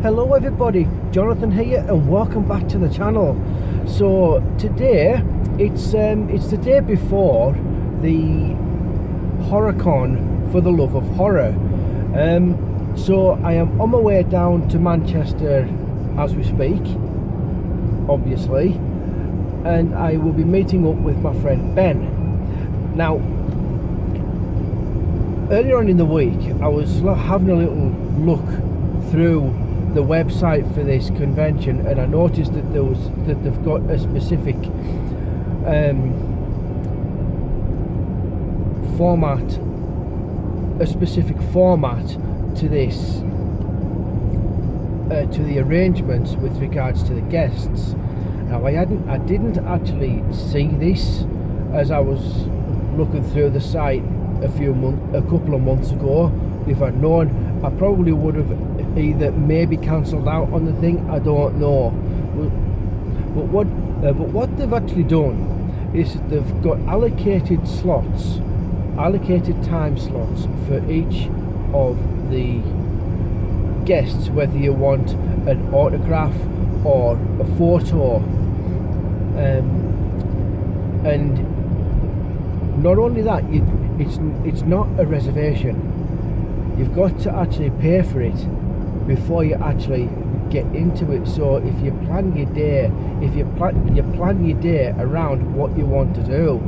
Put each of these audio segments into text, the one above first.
Hello everybody, Jonathan here and welcome back to the channel. So today it's the day before the HorrorCon for the love of horror. So I am on my way down to Manchester as we speak, obviously, and I will be meeting up with my friend Ben. Now, earlier on in the week I was having a little look through the website for this convention, and I noticed that they've got a specific format to this, to the arrangements with regards to the guests. Now I didn't actually see this as I was looking through the site a couple of months ago. If I'd known, I probably would have either maybe cancelled out on the thing, I don't know. But what they've actually done is they've got allocated time slots for each of the guests, whether you want an autograph or a photo, and not only that, it's not a reservation. You've got to actually pay for it before you actually get into it. So if you plan your day, around what you want to do,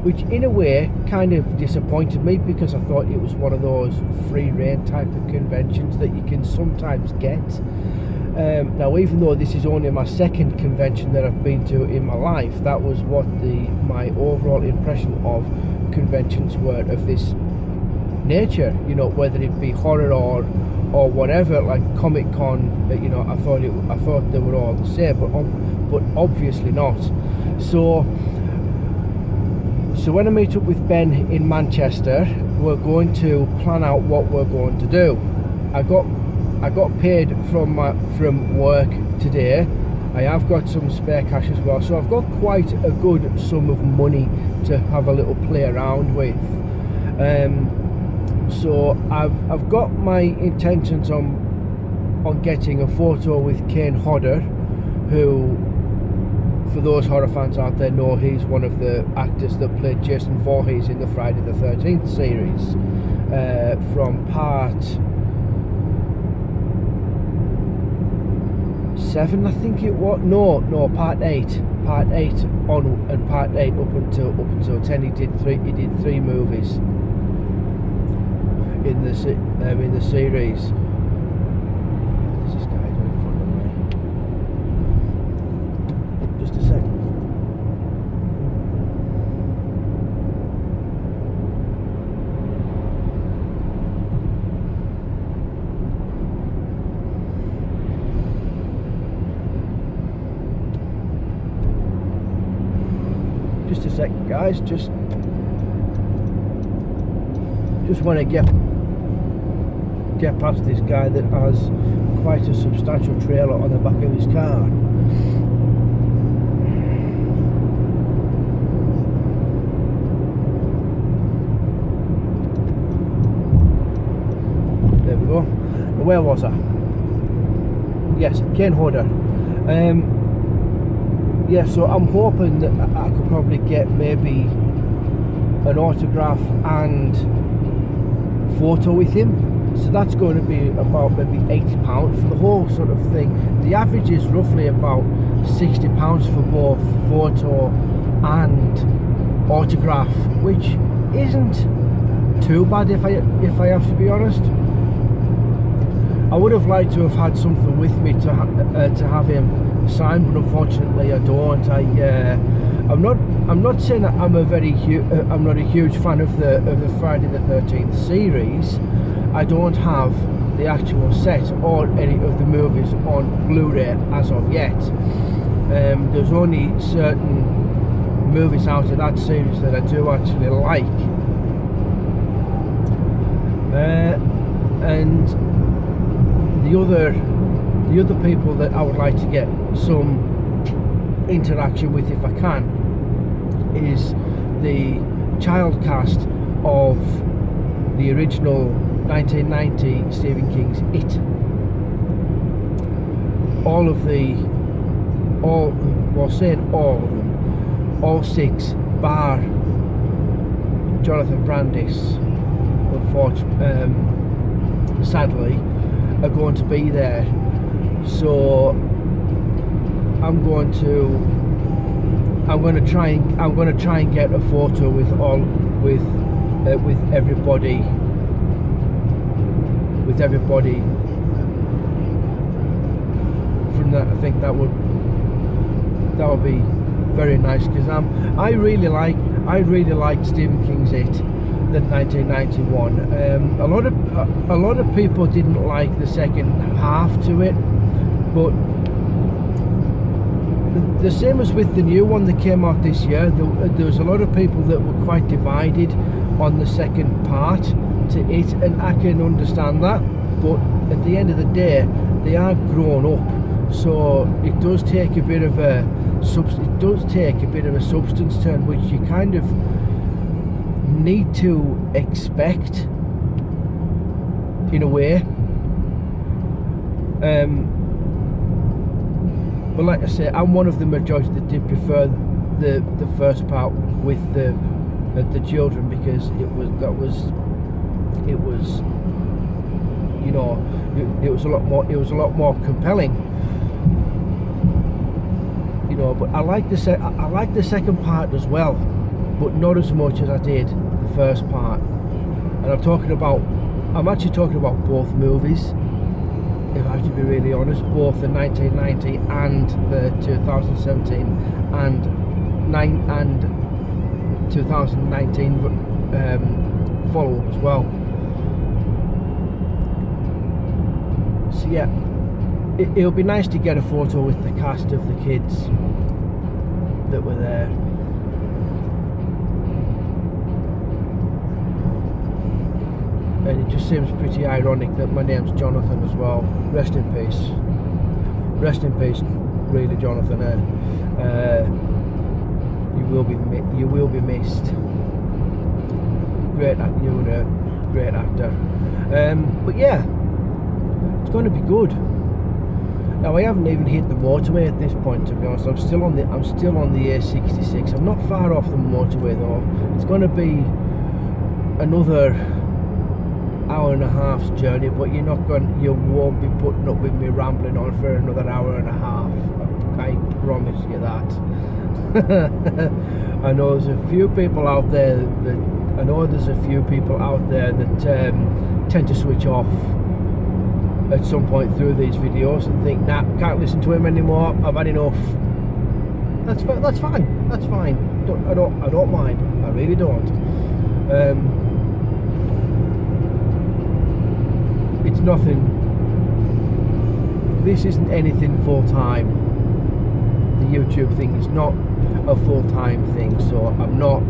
which in a way kind of disappointed me, because I thought it was one of those free rein type of conventions that you can sometimes get. Now, even though this is only my second convention that I've been to in my life, that was what my overall impression of conventions were of this nature, you know, whether it be horror or whatever, like Comic-Con. You know, I thought they were all the same, but obviously not. So when I meet up with Ben in Manchester, we're going to plan out what we're going to do. I got paid from work today. I have got some spare cash as well, so I've got quite a good sum of money to have a little play around with. So I've got my intentions on getting a photo with Kane Hodder, who, for those horror fans out there, know he's one of the actors that played Jason Voorhees in the Friday the 13th series, from part 7, I think it was. No, part 8 on, and part 8 up until 10. He did three movies in the series. What's this guy doing in front of me? Just a second. Just a second, guys. Just want to get past this guy that has quite a substantial trailer on the back of his car. There we go. Now, where was I? Yes, Kane Hodder. Yeah, so I'm hoping that I could probably get maybe an autograph and photo with him. So that's going to be about maybe £80 for the whole sort of thing. The average is roughly about £60 for both photo and autograph, which isn't too bad if I have to be honest. I would have liked to have had something with me to have him signed, but unfortunately I don't. I'm not saying that I'm not a huge fan of the Friday the 13th series. I don't have the actual set or any of the movies on Blu-ray as of yet. There's only certain movies out of that series that I do actually like, and the other people that I would like to get some interaction with, if I can, is the child cast of the original 1990 Stephen King's It. All of them, all 6 bar Jonathan Brandis, unfortunately, sadly, are going to be there. So I'm going to try and get a photo with everybody from that. I think that would be very nice, because I really liked Stephen King's It, the 1991. A lot of people didn't like the second half to it, but the same as with the new one that came out this year, there was a lot of people that were quite divided on the second part to it, and I can understand that. But at the end of the day, they are grown up, so it does take a bit of a substance turn, which you kind of need to expect in a way. But like I say, I'm one of the majority that did prefer the first part with the children, because it was you know, it was a lot more compelling, you know. But I like the second part as well, but not as much as I did the first part. And I'm actually talking about both movies, if I have to be really honest, both the 1990 and the 2017 and 2019 follow-up as well. So yeah, it'll be nice to get a photo with the cast of the kids that were there. And it just seems pretty ironic that my name's Jonathan as well. Rest in peace, really, Jonathan. You will be missed. You were a great actor. But yeah, it's going to be good. Now I haven't even hit the motorway at this point, to be honest. I'm still on the A66. I'm not far off the motorway though. It's going to be another hour and a half's journey, but you won't be putting up with me rambling on for another hour and a half. I promise you that. I know there's a few people out there that tend to switch off at some point through these videos and think, nah, can't listen to him anymore, I've had enough. That's fine. I don't mind. I really don't. It's nothing. This isn't anything full time. The YouTube thing is not a full time thing, so I'm not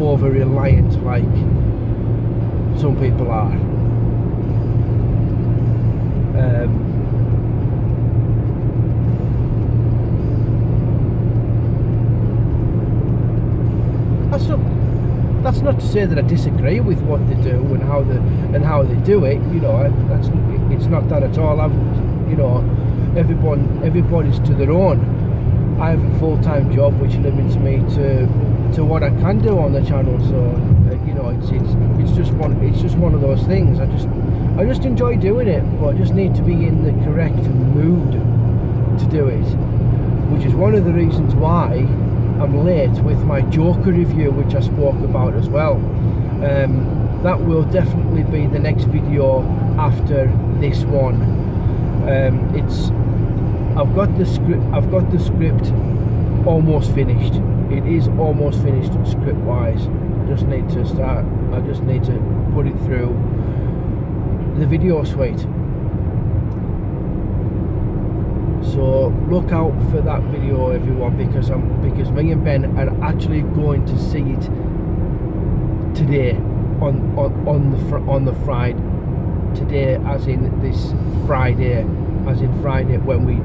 over reliant like some people are. That's not to say that I disagree with what they do and how they do it. You know, it's not that at all. Everybody's to their own. I have a full-time job which limits me to what I can do on the channel. So you know, it's just one of those things. I just enjoy doing it, but I just need to be in the correct mood to do it, which is one of the reasons why I'm late with my Joker review, which I spoke about as well. That will definitely be the next video after this one. I've got the script almost finished. It is almost finished script wise. I just need to put it through the video suite. So look out for that video, everyone, because me and Ben are actually going to see it today on the Friday. Today, as in this Friday, when we.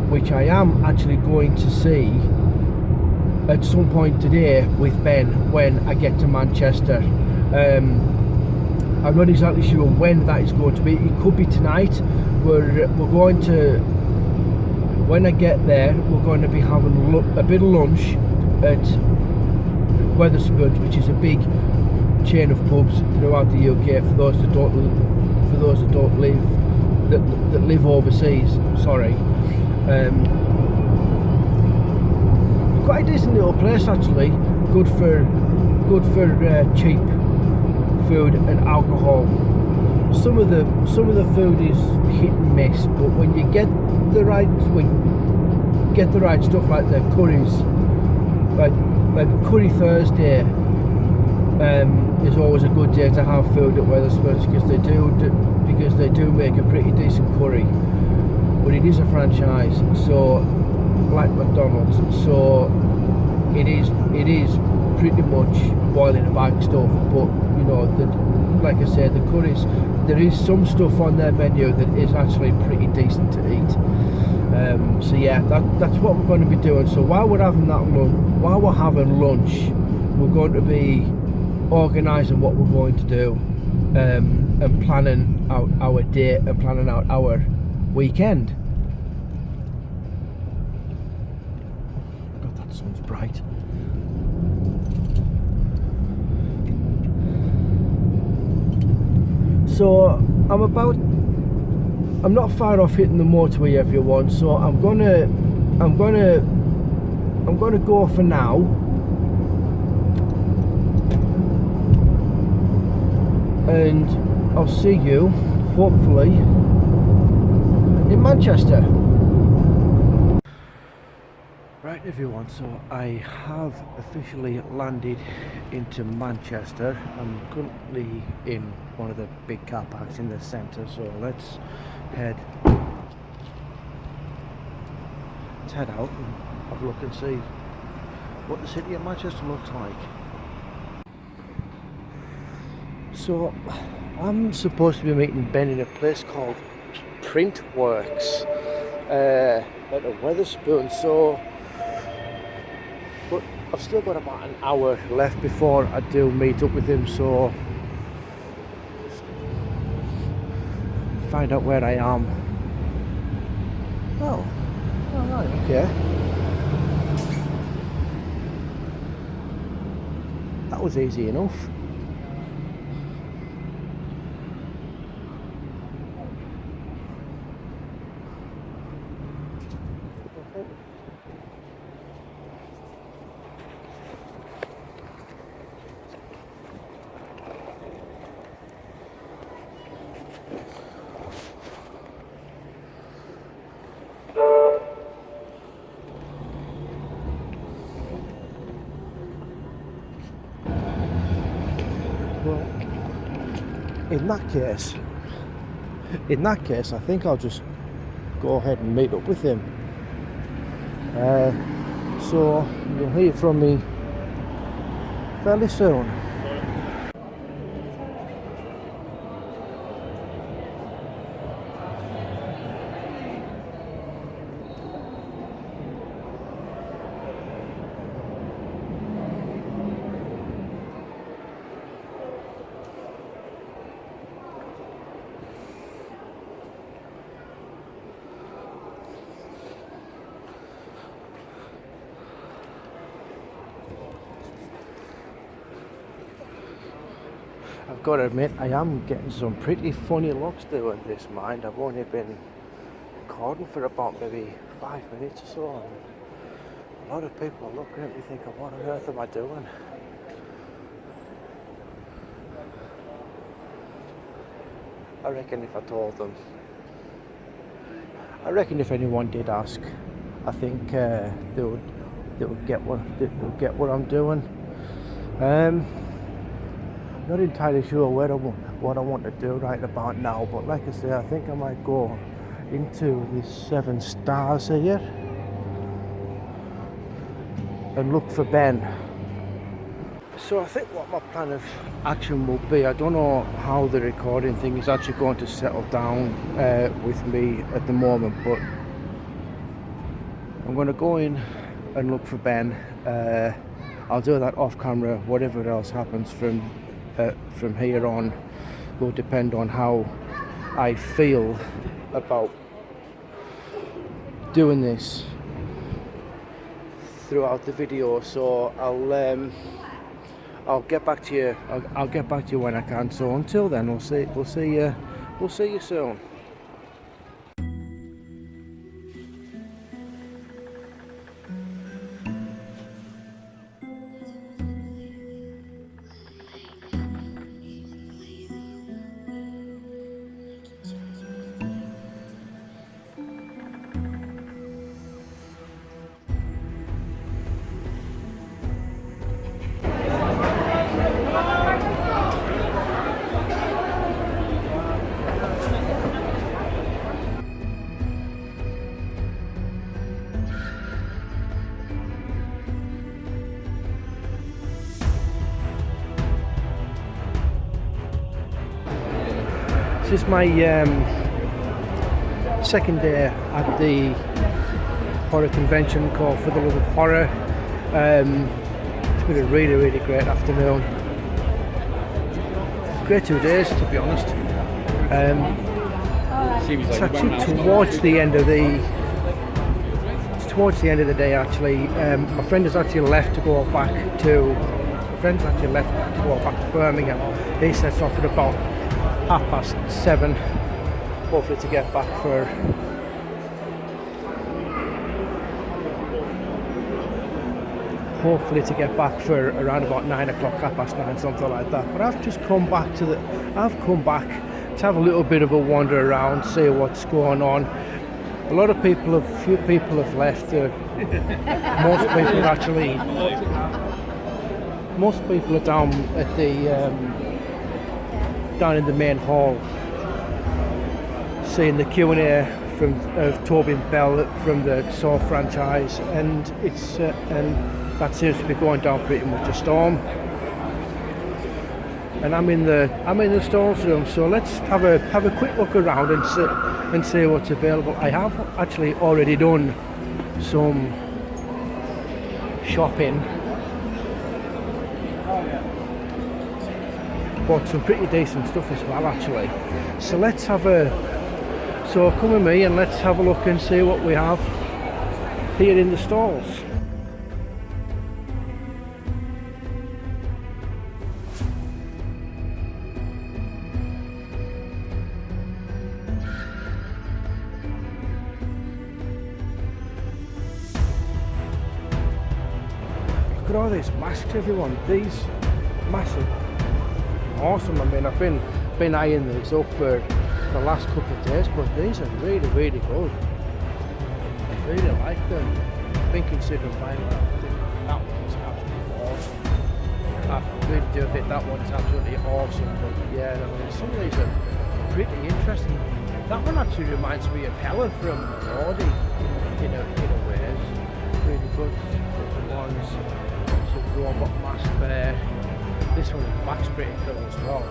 Which I am actually going to see at some point today with Ben when I get to Manchester. I'm not exactly sure when that is going to be. It could be tonight. We're going to, when I get there, we're going to be having a bit of lunch at Wetherspoons, which is a big chain of pubs throughout the UK. For those that don't live overseas. Sorry. Quite a decent little place actually. Good for cheap food and alcohol. Some of the food is hit and miss, but when you get the right stuff, like the curries, like Curry Thursday, is always a good day to have food at Wetherspoons because they do make a pretty decent curry, but it is a franchise, so like McDonald's, so it is pretty much boiling a bag stuff. But you know, like I said, the curries, there is some stuff on their menu that is actually pretty decent to eat. So yeah, that's what we're going to be doing. So while we're having lunch, we're going to be organising what we're going to do, and planning out our day and planning out our weekend. God, that sun's bright. So I'm not far off hitting the motorway, everyone, so I'm gonna go for now. And I'll see you hopefully in Manchester. Right everyone, so I have officially landed into Manchester. I'm currently in one of the big car parks in the centre, so let's head out and have a look and see what the city of Manchester looks like. So I'm supposed to be meeting Ben in a place called Printworks at the Wetherspoons, so but I've still got about an hour left before I do meet up with him, so find out where I am. Oh, alright, okay. That was easy enough. Well, in that case, I think I'll just go ahead and meet up with him. So you'll hear from me fairly soon. I've got to admit, I am getting some pretty funny looks doing this, mind. I've only been recording for about maybe 5 minutes or so, and a lot of people are looking at me thinking, what on earth am I doing? I reckon if I told them, I reckon if anyone did ask, I think they would get what I'm doing. Not entirely sure what I want to do right about now, but like I say, I think I might go into the 7 stars here and look for Ben. So I think what my plan of action will be, I don't know how the recording thing is actually going to settle down with me at the moment, but I'm going to go in and look for Ben. I'll do that off camera. Whatever else happens from here on will depend on how I feel about doing this throughout the video. So I'll get back to you. I'll get back to you when I can. So until then, we'll see you soon. This is my second day at the horror convention called For the Love of Horror. It's been a really great afternoon. Great 2 days, to be honest. It's actually towards the end of the day. Actually, my friend has actually left to go back to. Birmingham. He sets off at about 7:30, hopefully to get back for around about 9 o'clock, 9:30, something like that. But I've come back to have a little bit of a wander around, see what's going on. Few people have left. Most people are down at the down in the main hall, seeing the Q&A from Toby and Bell from the Saw franchise, and that seems to be going down pretty much a storm. And I'm in the stalls room, so let's have a quick look around and see what's available. I have actually already done some shopping. Bought some pretty decent stuff as well, actually. So come with me and let's have a look and see what we have here in the stalls. Look at all these masks, everyone. These massive. Awesome. I mean, I've been eyeing these up for the last couple of days, but these are really good. I really like them. I've been considering buying one. I think that one's absolutely awesome. I really do think that one's absolutely awesome. But yeah, I mean, some of these are pretty interesting. That one actually reminds me of Hella from Audi in a way. It's really good. The ones, some robot mask there. This one looks pretty cool as well.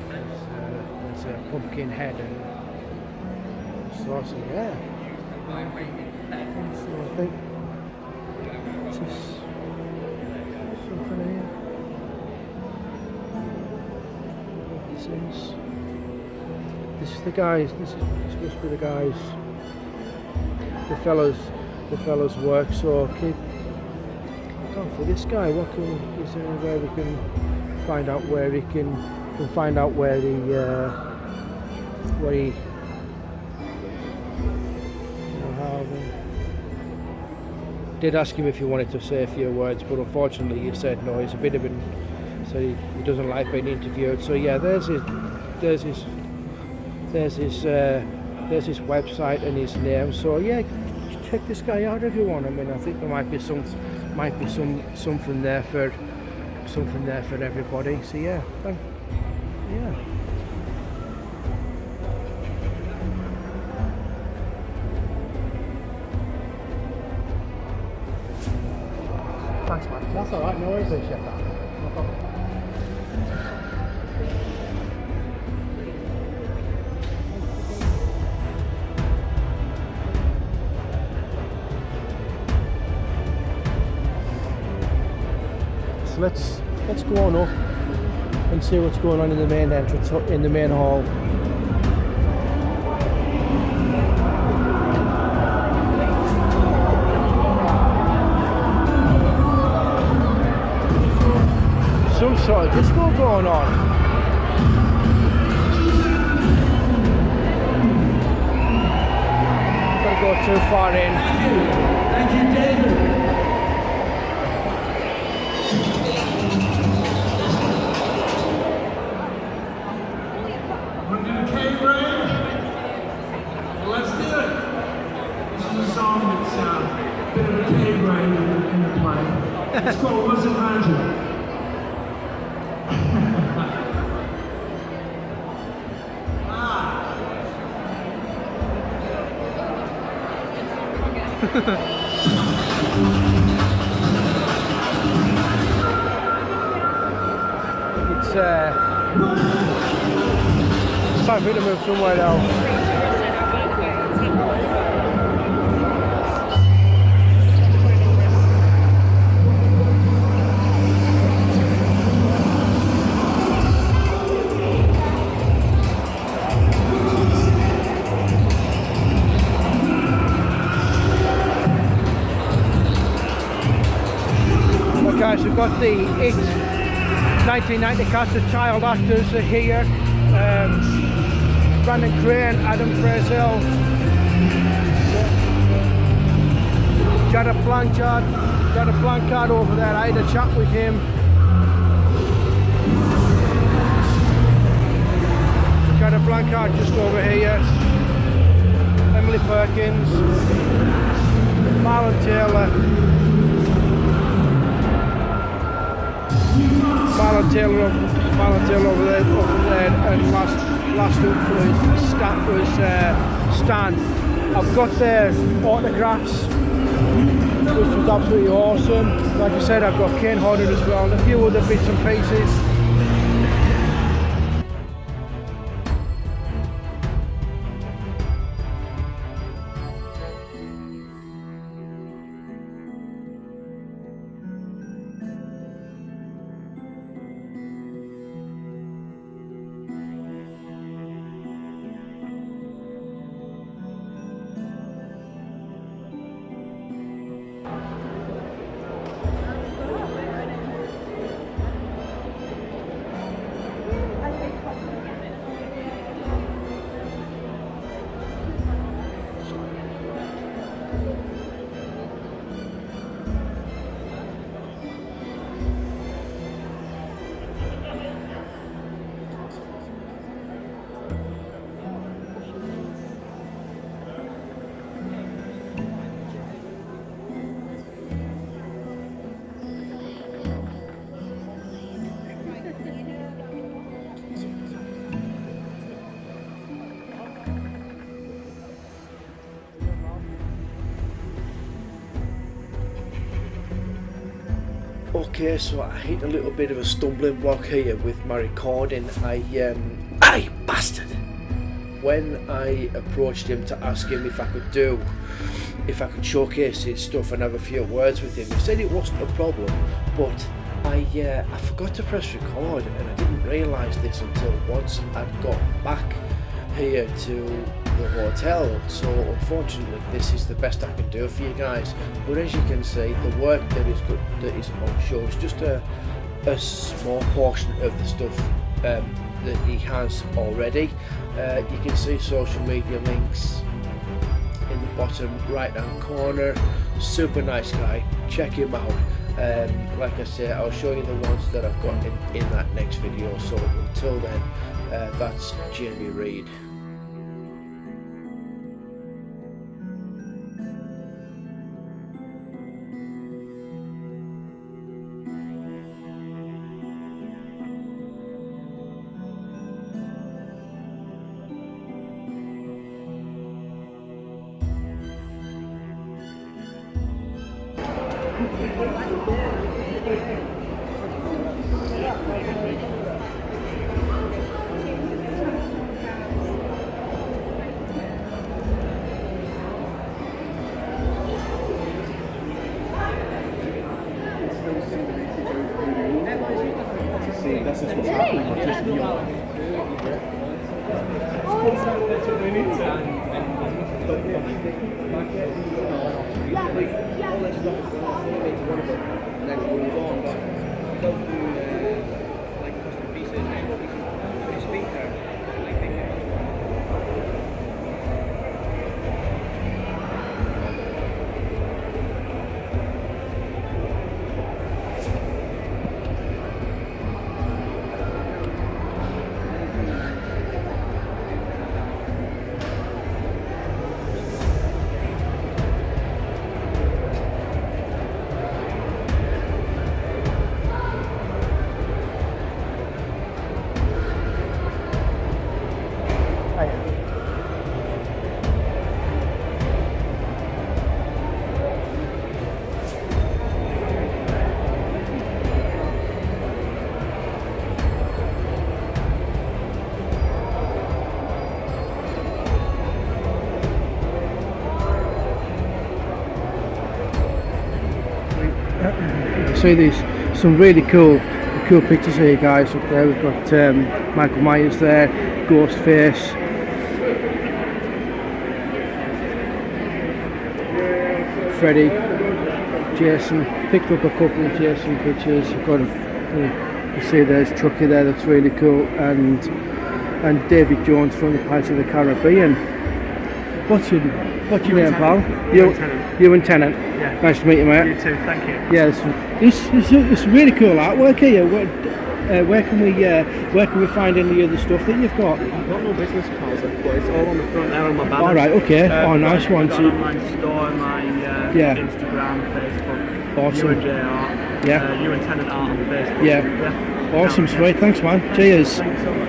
There's a pumpkin head and sauce, yeah. So I think this is something here. This is the guys. This must be the guys. The fellows work. So keep. For this guy, is there anywhere we can find out where he did ask him if he wanted to say a few words, but unfortunately he said no. He's a bit of he doesn't like being interviewed. So yeah, there's his website and his name. So yeah, check this guy out, everyone. I mean, I think there might be something there for everybody. So yeah, thanks, man. That's all right. No worries. Appreciate that. No problem. So let's go on up and see what's going on in the main entrance, in the main hall. Some sort of disco going on. Don't go too far in. Thank you, David. Want to do the cave rain? Well, let's do it. This is a song that's a bit of a cave rain in the play. It's called Was It Magic? It's time for me to move somewhere else. Guys, we've got the 1990 cast of child actors are here. Brandon Crane, Adam Frazel, Jared Blanchard over there. I had a chat with him. Jared Blanchard just over here. Emily Perkins, Marlon Taylor. Marlon Taylor over there, and last up was Stan. I've got their autographs, which was absolutely awesome. Like I said, I've got Kane Hodder as well, and a few other bits and pieces. Okay, so I hit a little bit of a stumbling block here with my recording. Aye, bastard! When I approached him to ask him if I could showcase his stuff and have a few words with him, he said it wasn't a problem, but I forgot to press record, and I didn't realise this until once I'd got back here to the hotel. So unfortunately this is the best I can do for you guys, but as you can see, the work that is on show is just a small portion of the stuff that he has already. You can see social media links in the bottom right hand corner. Super nice guy, check him out. Like I say, I'll show you the ones that I've got in that next video. So until then, that's Jamie Reid. see this is what's happening, or just real life. See these some really cool pictures here, guys. Up there we've got Michael Myers there, Ghostface, Freddy, Jason. Picked up a couple of Jason pictures. I've got you see there's Chucky there, that's really cool, and David Jones from the Pirates of the Caribbean. What's your name, pal? You and Tennant. Yeah. Nice to meet you, mate. You too, thank you. Yeah, it's really cool artwork here. Where can we find any other stuff that you've got? I've got no business cards, but it's all on the front there on my banner. All right, okay. Oh, nice one. I've got an online store, my Instagram, Facebook. Awesome. UNJR. Yeah. You and Tennant Art on Facebook. Yeah. Awesome, sweet. Thanks, man. Cheers. Thanks so much.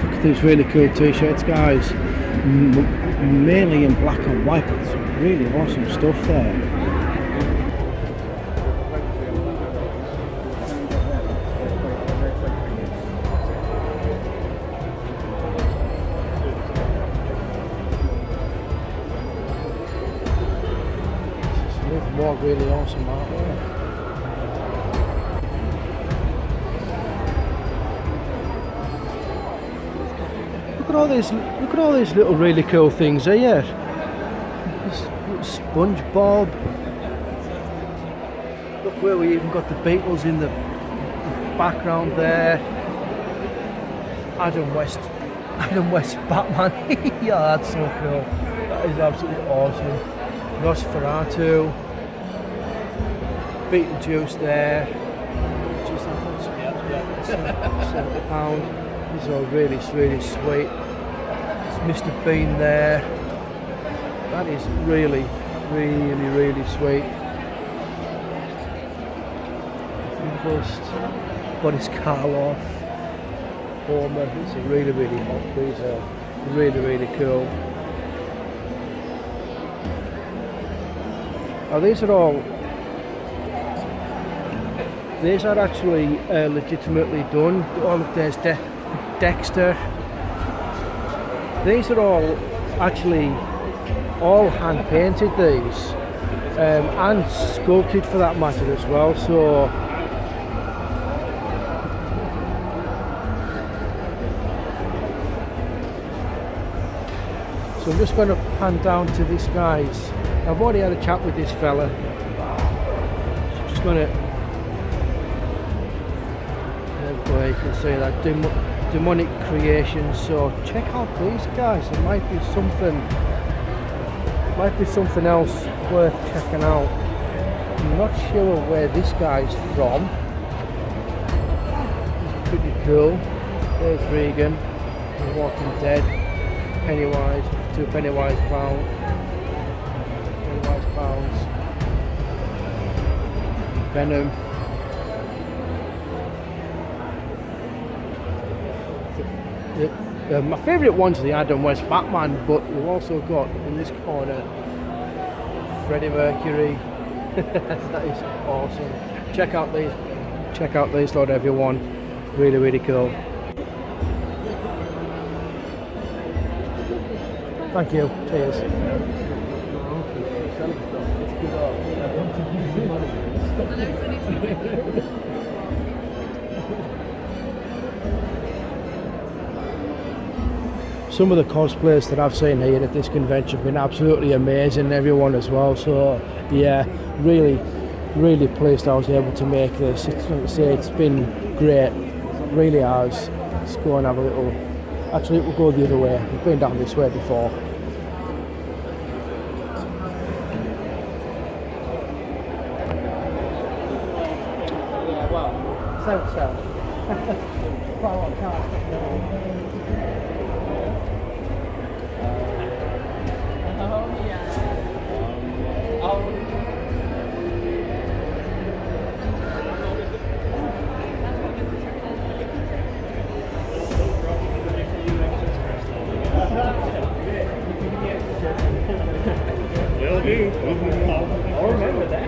Look at these really cool t-shirts, guys. Mainly in black and white, but some really awesome stuff there. Some more really awesome artwork. Look at all these little really cool things here. SpongeBob. Look where we even got the Beatles in the background there. Adam West Batman. Yeah, that's so cool. That is absolutely awesome. Nosferatu. Beetlejuice there. Just £70. These are really sweet. There's Mr. Bean there. That is really sweet. Bust. Boris Karloff. Homer. These are really hot. These are really cool. Now these are actually legitimately done. All of there's Dexter. These are all actually hand painted, these, and sculpted for that matter as well. So I'm just going to pan down to this guys. I've already had a chat with this fella. So just going to, there you can see that demonic creation. So check out these guys. There might be something else worth checking out. I'm not sure where this guy's from. He's pretty cool. There's Regan, The Walking Dead, Pennywise, 2 Pennywise clown. Venom. My favourite one's the Adam West Batman, but we've also got in this corner Freddie Mercury. That is awesome. Check out these, Lord, everyone. Really, really cool. Thank you. Cheers. Some of the cosplays that I've seen here at this convention have been absolutely amazing, everyone as well. So yeah, really pleased I was able to make this. It's been great, really has. Let's go and have a little. Actually, we'll go the other way. We've been down this way before. Yeah, well, so. Quite a lot of cars. I'll remember that.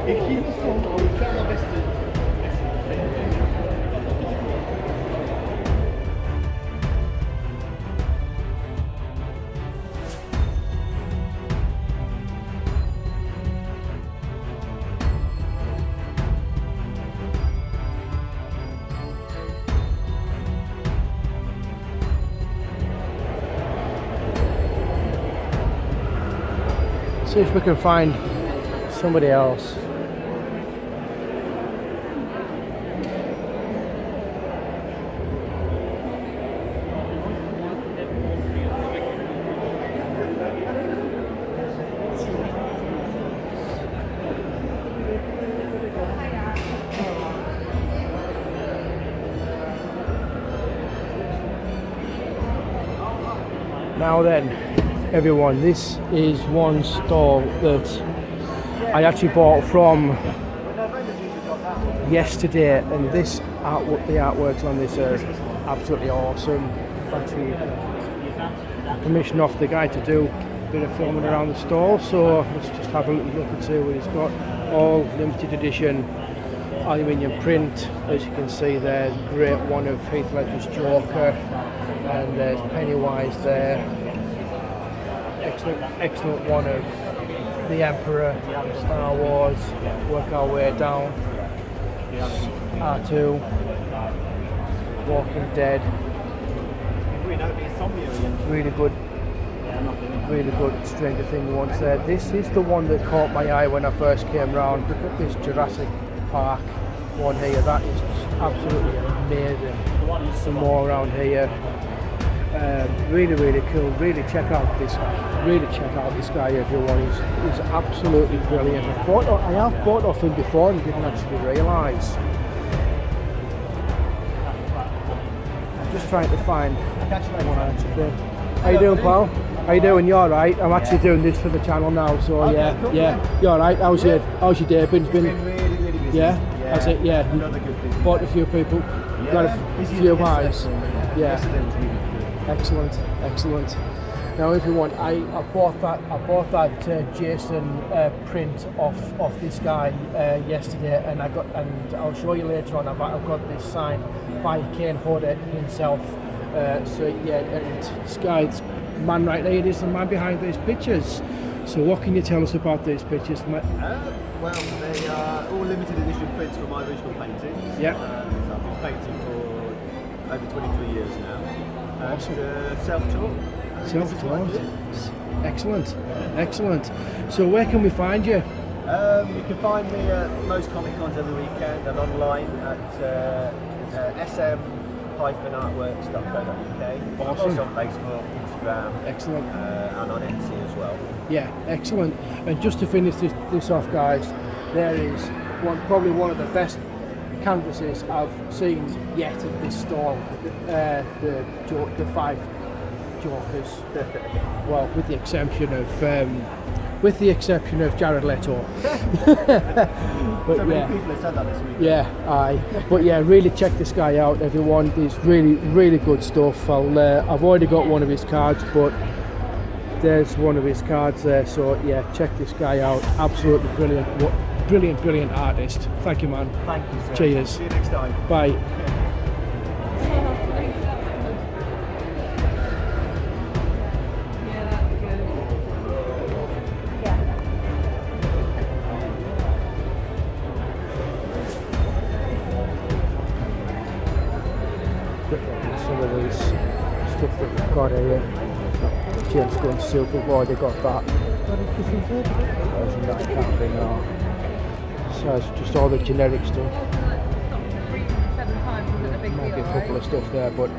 See if we can find somebody else. Now then, everyone, this is one stall that I actually bought from yesterday, and this artwork, the artworks on this are absolutely awesome. Actually commissioned off the guy to do a bit of filming around the stall, so let's just have a little look and see what he's got. All limited edition aluminium print, as you can see there. Great one of Heath Ledger's Joker, and there's Pennywise there. Excellent one of the Emperor, Star Wars. Work our way down. R2, Walking Dead. Really good Stranger Things ones there. This is the one that caught my eye when I first came round. Look at this Jurassic Park one here. That is just absolutely amazing. Some more around here. Really cool. Really check out this guy, everyone. He's absolutely brilliant. I have bought off him before and didn't actually realise. I'm just trying to find one answer there. How you doing, pal? How you doing? You alright? I'm actually doing this for the channel now, so yeah. You alright? How's your day been? It's been really busy. Yeah? That's it, yeah. Another good business. Bought a few people. Got a few buys. Yeah. Excellent. Now, if you want, I bought that Jason print off this guy yesterday, and I'll show you later on. I've got this signed by Kane Hodder himself. So yeah, and this guy's man right there. It is the man behind these pictures. So what can you tell us about these pictures? Well, they are all limited edition prints from my original paintings. Yeah. So I've been painting for over 23 years now. Awesome. Self-taught. Self-taught. Excellent. So where can we find you? You can find me at most Comic Cons every weekend and online at sm-artworks.co.uk. Awesome. Also on Facebook, Instagram. Excellent. And on Etsy as well. Yeah, excellent. And just to finish this off, guys, there is probably one of the best canvases I've seen yet at this stall. The 5 Jokers. Well, with the exception of with the exception of Jared Leto. But So many people have said that this week. yeah, aye. But yeah, really check this guy out, everyone. There's really good stuff. I've already got one of his cards, but there's one of his cards there. So yeah, check this guy out. Absolutely brilliant artist. Thank you, man. Thank you, sir. Cheers. See you next time. Bye. Some of these stuff that we've got here. James Gunn Super, I've already got that. That I can't bring now. So it's just all the generic stuff. Might be a couple of stuff there, but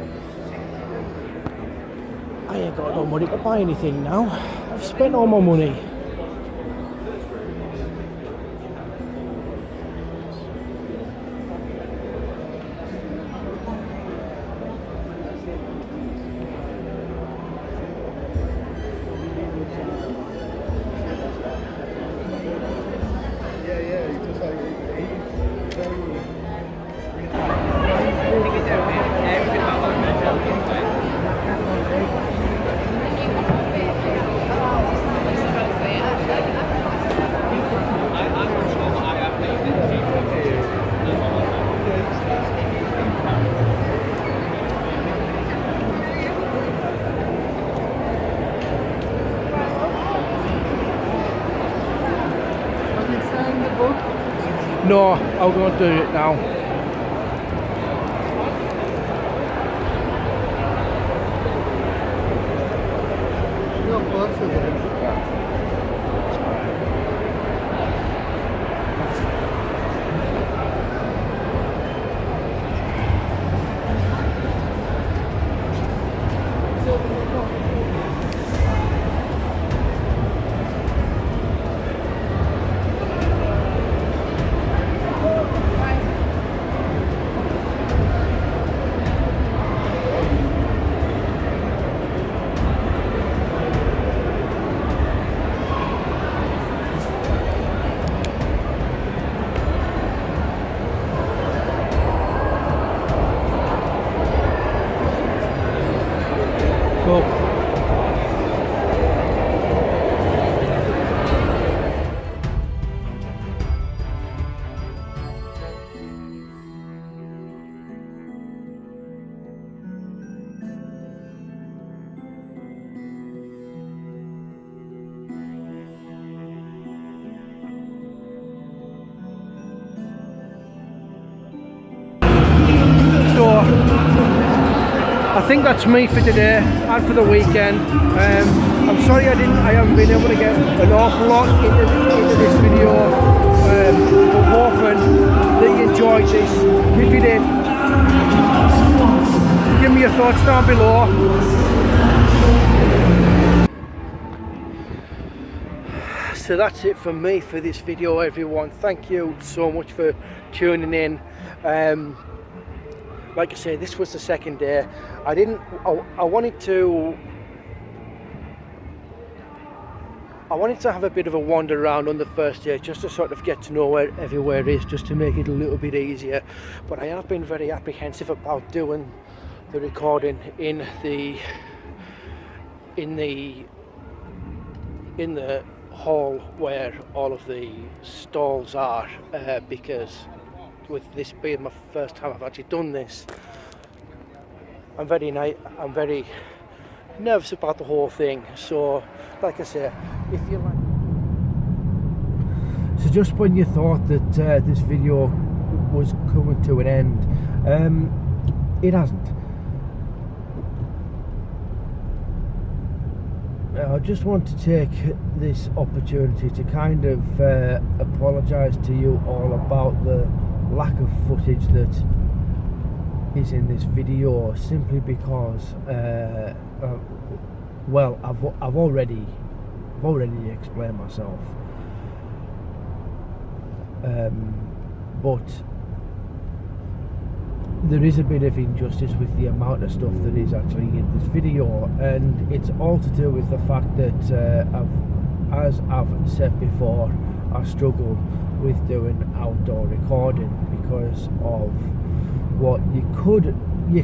I ain't got no money to buy anything now. I've spent all my money. No, I'll go and do it now. Cool. I think that's me for today and for the weekend. I'm sorry I haven't been able to get an awful lot into this video, but hoping that you enjoyed this. If you did, give me your thoughts down below. So that's it from me for this video, everyone. Thank you so much for tuning in. Like I say, this was the second day. I wanted to have a bit of a wander around on the first day, just to sort of get to know where everywhere is, just to make it a little bit easier. But I have been very apprehensive about doing the recording in the hall where all of the stalls are, because with this being my first time I've actually done this, I'm very nervous about the whole thing. So like I say, if you like, so just when you thought that this video was coming to an end, it hasn't. I just want to take this opportunity to kind of apologise to you all about the lack of footage that is in this video, simply because well, I've already explained myself, but there is a bit of injustice with the amount of stuff that is actually in this video, and it's all to do with the fact that as I've said before, I struggle with doing outdoor recording because of what you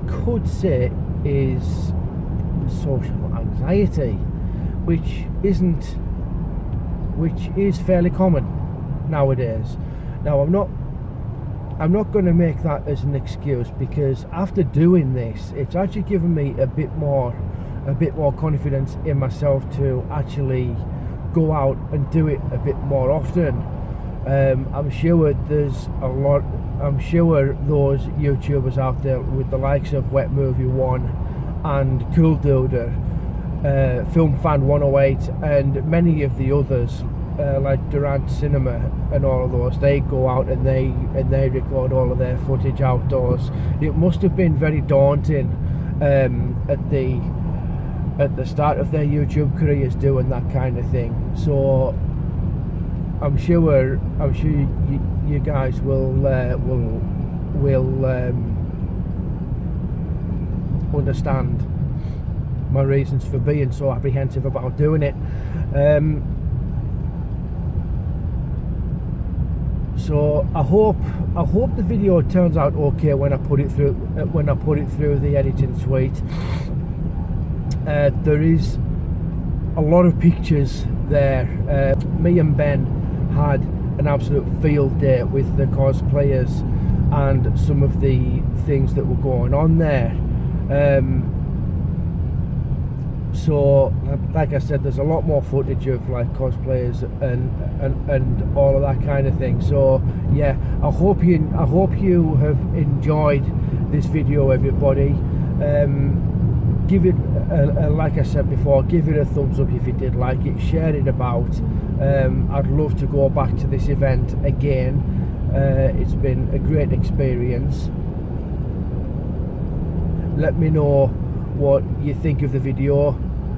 could say is social anxiety, which is fairly common nowadays. Now I'm not going to make that as an excuse, because after doing this, it's actually given me a bit more confidence in myself to actually go out and do it a bit more often. I'm sure those YouTubers out there with the likes of Wet Movie 1 and Cool Duder, Film Fan 108, and many of the others, like Durant Cinema and all of those, they go out and they record all of their footage outdoors. It must have been very daunting at the start of their YouTube careers doing that kind of thing. So I'm sure you guys will understand my reasons for being so apprehensive about doing it. So I hope the video turns out okay when I put it through the editing suite. There is a lot of pictures there. Me and Ben had an absolute field day with the cosplayers and some of the things that were going on there. So like I said, there's a lot more footage of like cosplayers and all of that kind of thing. So yeah, I hope you have enjoyed this video, everybody. Give it like I said before, give it a thumbs up if you did like it, share it about. I'd love to go back to this event again. It's been a great experience. Let me know what you think of the video,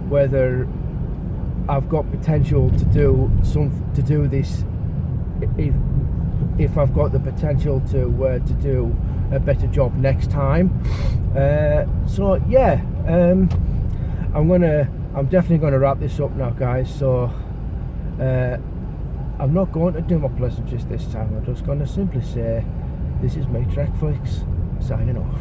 whether I've got potential to do this, if I've got the potential to do a better job next time. So yeah, I'm definitely gonna wrap this up now, guys. So I'm not going to do my pleasantries this time. I'm just gonna simply say, this is me, Trekflix, signing off.